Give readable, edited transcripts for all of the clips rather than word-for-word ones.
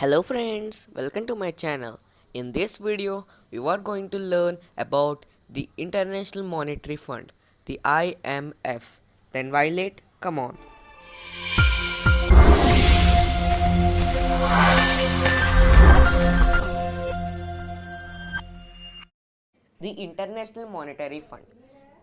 Hello friends, welcome to my channel. In this video, we are going to learn about the International Monetary Fund, the IMF. Then Violet, come on. The International Monetary Fund.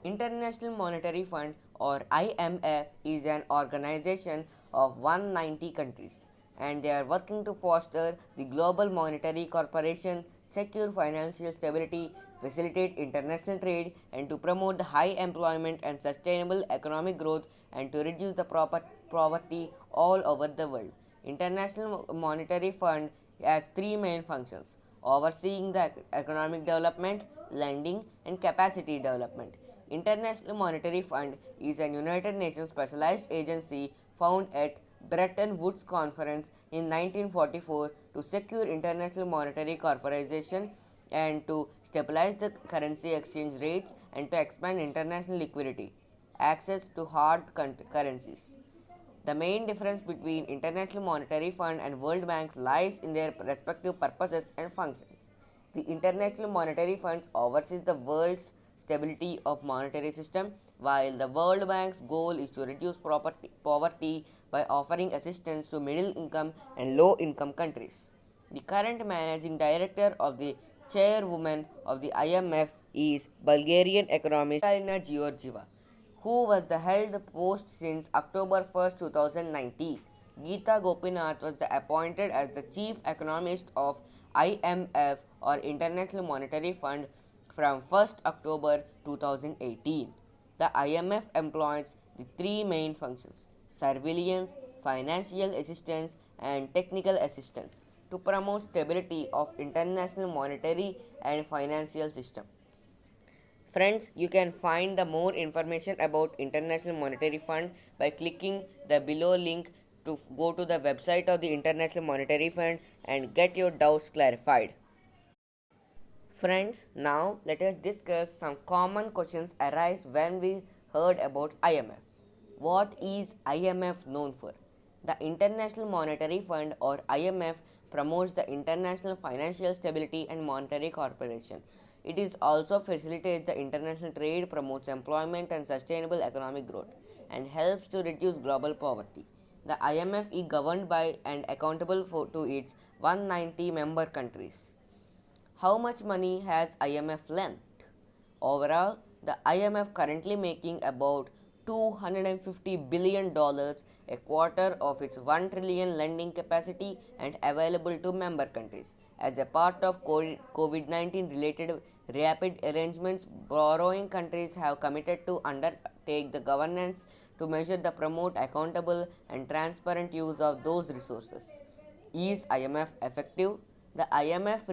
International Monetary Fund or IMF is an organization of 190 countries and they are working to foster the global monetary corporation, secure financial stability, facilitate international trade and to promote the high employment and sustainable economic growth and to reduce the poverty all over the world. International Monetary Fund has three main functions: overseeing the economic development, lending, and capacity development. International Monetary Fund is a United Nations specialized agency found at Bretton Woods Conference in 1944 to secure international monetary corporation and to stabilize the currency exchange rates and to expand international liquidity, access to hard currencies. The main difference between International Monetary Fund and World Bank lies in their respective purposes and functions. The International Monetary Fund oversees the world's stability of monetary system, while the World Bank's goal is to reduce poverty by offering assistance to middle income and low income countries. The current managing director of the chairwoman of the IMF is Bulgarian economist Kristalina Georgieva, who was the held post since October 1st, 2019. Geeta Gopinath was appointed as the chief economist of IMF or International Monetary Fund from 1st October 2018. The IMF employs the three main functions: surveillance, financial assistance, and technical assistance to promote stability of international monetary and financial system. Friends, you can find the more information about International Monetary Fund by clicking the below link to go to the website of the International Monetary Fund and get your doubts clarified. Friends, now let us discuss some common questions arise when we heard about IMF. What is IMF known for? The International Monetary Fund or IMF promotes the international financial stability and monetary cooperation. It is also facilitates the international trade, promotes employment and sustainable economic growth, and helps to reduce global poverty. The IMF is governed by and accountable to its 190 member countries. How much money has IMF lent? Overall, the IMF currently making about $250 billion, a quarter of its 1 trillion lending capacity and available to member countries. As a part of COVID-19 related rapid arrangements, borrowing countries have committed to undertake the governance to measure the promote accountable and transparent use of those resources. Is IMF effective? The IMF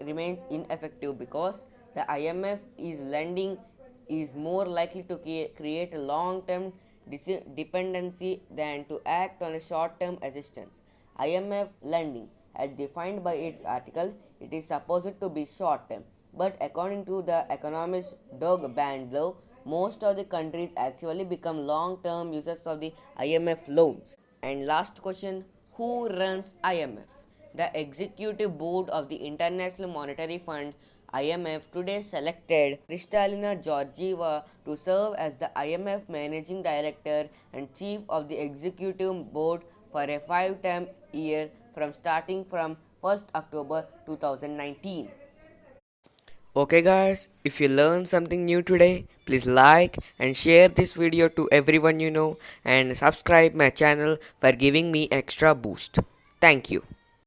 remains ineffective because the IMF is lending is more likely to create a long-term dependency than to act on a short-term assistance. IMF lending, as defined by its article, it is supposed to be short-term, but according to the economist Doug Bandlow, most of the countries actually become long-term users of the IMF loans. And last question, who runs IMF? The executive board of the International Monetary Fund IMF today selected Kristalina Georgieva to serve as the IMF managing director and chief of the executive board for a 5-term year from starting from 1st October 2019. Okay guys, if you learned something new today, please like and share this video to everyone you know and subscribe my channel for giving me extra boost. Thank you.